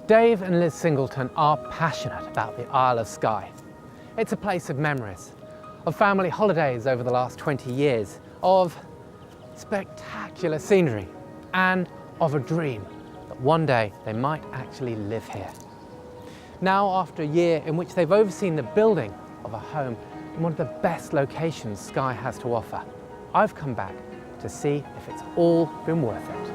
Dave and Liz Singleton are passionate about the Isle of Skye. It's a place of memories, of family holidays over the last 20 years, of spectacular scenery, and of a dream that one day they might actually live here. Now, after a year in which they've overseen the building of a home in one of the best locations Skye has to offer, I've come back to see if it's all been worth it.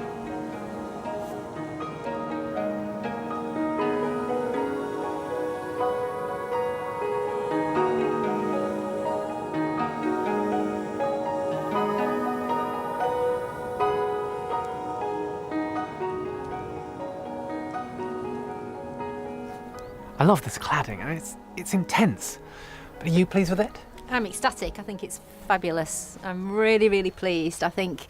I love this cladding. I mean, it's intense. But are you pleased with it? I'm ecstatic. I think it's fabulous. I'm really, really pleased. I think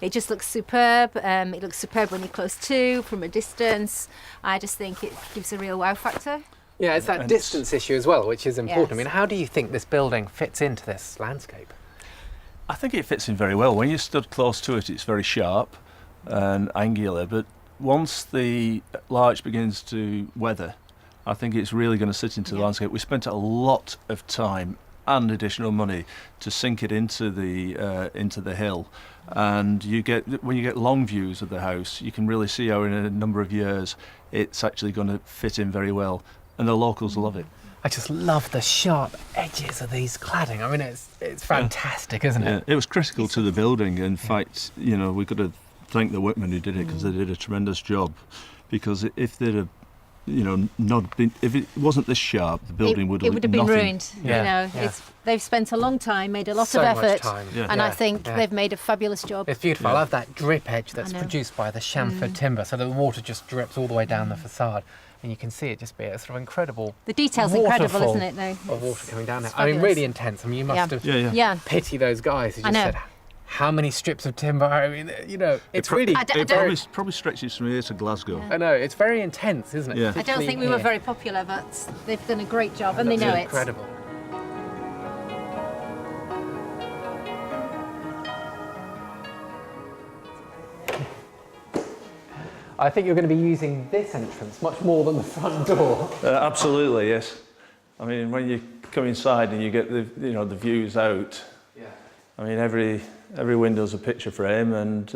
it just looks superb. It looks superb when you're close to, from a distance. I just think it gives a real wow factor. Yeah, it's that distance issue as well, which is important. Yes. I mean, how do you think this building fits into this landscape? I think it fits in very well. When you stood close to it, it's very sharp and angular, but once the larch begins to weather, I think it's really going to sit into the landscape. We spent a lot of time and additional money to sink it into the hill, and when you get long views of the house, you can really see how in a number of years it's actually going to fit in very well, and the locals love it. I just love the sharp edges of these cladding. I mean, it's fantastic, isn't it? Yeah, it was critical to the building. In fact, we've got to thank the workmen who did it, because they did a tremendous job. Because if they'd have if it wasn't this sharp, the building would have been ruined. Yeah. They've spent a long time, made a lot So of much effort, time. Yeah. and I think they've made a fabulous job. It's beautiful. I love that drip edge that's know. produced by the chamfered timber, so the water just drips all the way down the facade, and you can see it just be a sort of incredible The detail's incredible, waterfall isn't it? Though of water coming down there. it's I mean, fabulous. really intense. I mean, you must have Yeah. pity those guys who I just know. said, how many strips of timber? I mean, it's really. It probably stretches from here to Glasgow. I know, it's very intense, isn't it? Yeah. I don't think we were very popular, but they've done a great job, and they know it. Incredible. I think you're going to be using this entrance much more than the front door. Absolutely, yes. I mean, when you come inside and you get the views out. Yeah. I mean, every window's a picture frame, and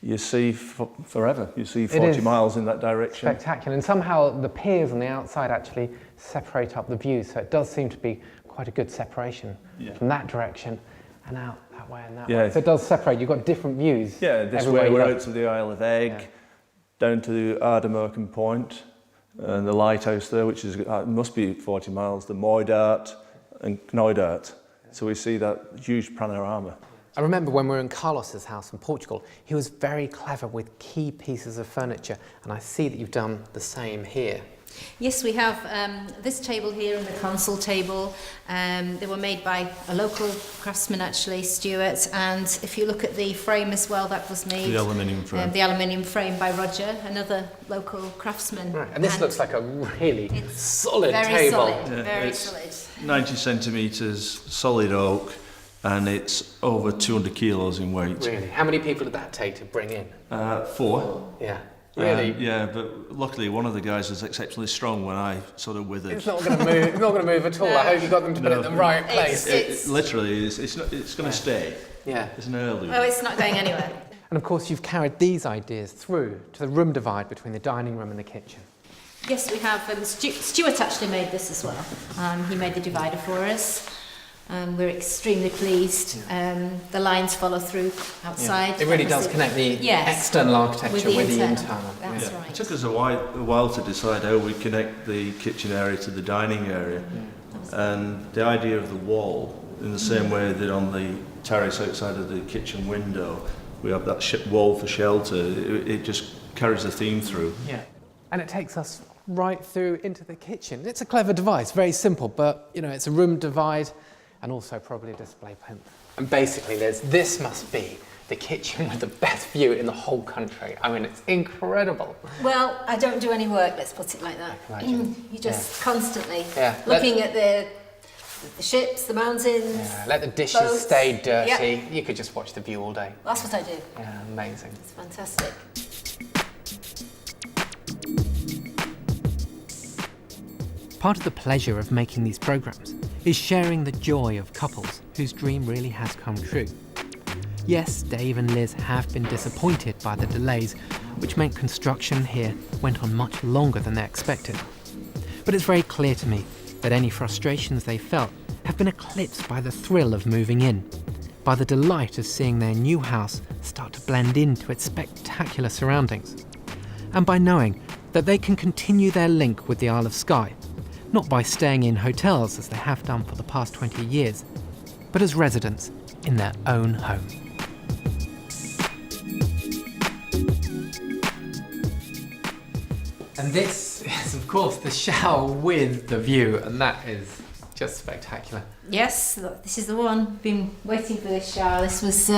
you see forever. You see 40 miles in that direction. Spectacular. And somehow the piers on the outside actually separate up the views, so it does seem to be quite a good separation from that direction and out that way and that way. So it does separate. You've got different views. Yeah, this way we're out to the Isle of Egg, down to Ardmurchan Point, and the lighthouse there, which is must be 40 miles, the Moydart and Knoydart. So we see that huge panorama. I remember when we were in Carlos's house in Portugal, he was very clever with key pieces of furniture, and I see that you've done the same here. Yes, we have this table here and the console table. They were made by a local craftsman, actually, Stuart. And if you look at the frame as well, that was made. The aluminium frame. The aluminium frame by Roger, another local craftsman. Right. And this looks like a really solid very table. Solid, Yeah, very it's solid. 90 centimetres, solid oak, and it's over 200 kilos in weight. Really? How many people did that take to bring in? 4. Yeah. Really? Yeah, but luckily one of the guys was exceptionally strong when I sort of withered. It's not going to move. It's not going to move at all. I hope you got them to put it in the right place. It's literally, it's going to stay. Yeah. It's an heirloom. Oh, it's not going anywhere. And of course, you've carried these ideas through to the room divide between the dining room and the kitchen. Yes, we have. Stuart actually made this as well. He made the divider for us. We're extremely pleased. The lines follow through outside. It really does connect the external architecture with the internal. That's right. It took us a while to decide how we connect the kitchen area to the dining area. And the idea of the wall, in the same way that on the terrace outside of the kitchen window, we have that wall for shelter, it just carries the theme through. Yeah. And it takes us right through into the kitchen. It's a clever device, very simple, but it's a room divide and also probably a display plinth. And basically, this must be the kitchen with the best view in the whole country. I mean, it's incredible. Well, I don't do any work, let's put it like that. Imagine. You just constantly looking at the ships, the mountains. Yeah, let the dishes boats. stay dirty. Yep. You could just watch the view all day. That's what I do. Yeah, amazing. It's fantastic. Part of the pleasure of making these programmes is sharing the joy of couples whose dream really has come true. Yes, Dave and Liz have been disappointed by the delays, which meant construction here went on much longer than they expected. But it's very clear to me that any frustrations they felt have been eclipsed by the thrill of moving in, by the delight of seeing their new house start to blend into its spectacular surroundings, and by knowing that they can continue their link with the Isle of Skye, not by staying in hotels as they have done for the past 20 years, but as residents in their own home. And this is, of course, the shower with the view, and that is just spectacular. Yes, look, this is the one. Been waiting for this shower. This was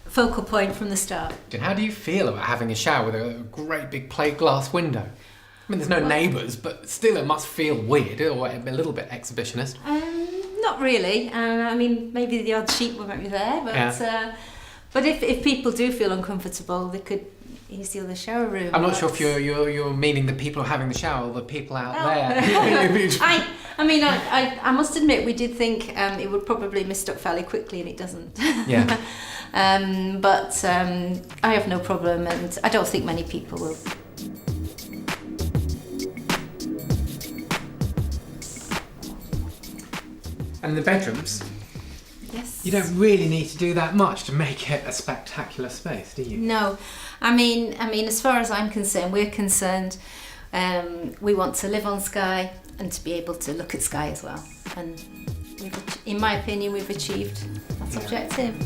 focal point from the start. And how do you feel about having a shower with a great big plate glass window? I mean, there's no neighbours, but still it must feel weird or a little bit exhibitionist. Not really. I mean, maybe the odd sheep won't be there, but if people do feel uncomfortable, they could use the other shower room. I'm not sure if you're meaning the people who are having the shower or the people out there. I must admit we did think it would probably mist up fairly quickly, and it doesn't. Yeah. But I have no problem, and I don't think many people will. And the bedrooms, Yes. you don't really need to do that much to make it a spectacular space, do you? No, I mean, as far as I'm concerned, we're concerned. We want to live on Skye and to be able to look at Skye as well. And in my opinion, we've achieved that objective.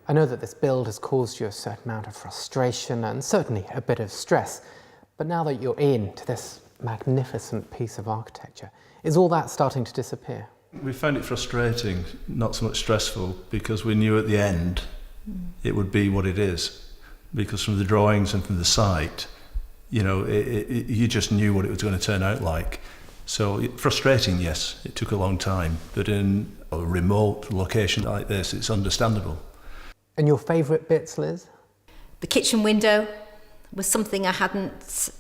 I know that this build has caused you a certain amount of frustration and certainly a bit of stress, but now that you're into this magnificent piece of architecture, is all that starting to disappear? We found it frustrating, not so much stressful, because we knew at the end it would be what it is. Because from the drawings and from the site, you know, you just knew what it was going to turn out like. So frustrating, yes, it took a long time, but in a remote location like this, it's understandable. And your favourite bits, Liz? The kitchen window was something I hadn't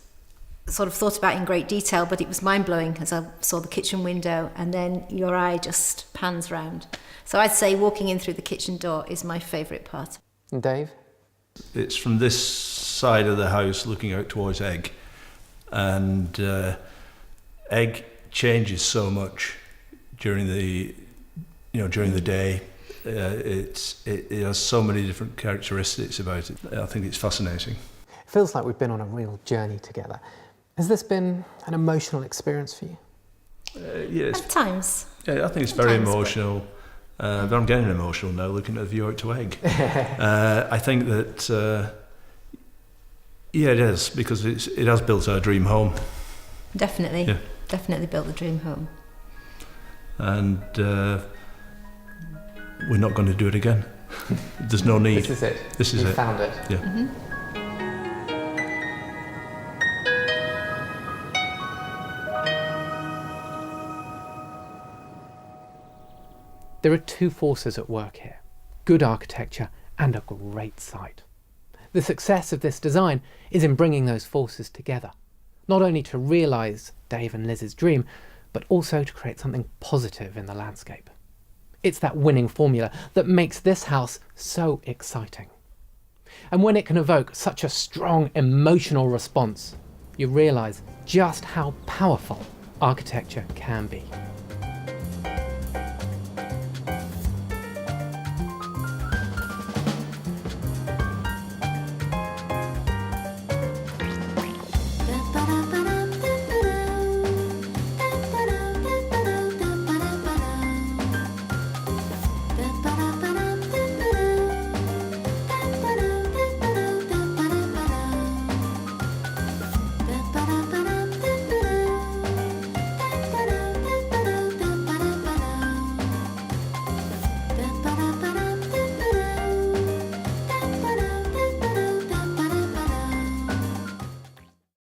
sort of thought about in great detail, but it was mind-blowing as I saw the kitchen window, and then your eye just pans round. So I'd say walking in through the kitchen door is my favourite part. And Dave? It's from this side of the house looking out towards Egg, and Egg changes so much during the day. It has so many different characteristics about it. I think it's fascinating. It feels like we've been on a real journey together. Has this been an emotional experience for you? Yes. At times. Yeah, I think it's very emotional. But I'm getting emotional now looking at the view out to Egg. I think that, it is, because it has built our dream home. Definitely. Yeah. Definitely built the dream home. And we're not going to do it again. There's no need. This is it. This is you it. Found it. Yeah. Mm-hmm. There are two forces at work here: good architecture and a great site. The success of this design is in bringing those forces together, not only to realise Dave and Liz's dream, but also to create something positive in the landscape. It's that winning formula that makes this house so exciting. And when it can evoke such a strong emotional response, you realise just how powerful architecture can be.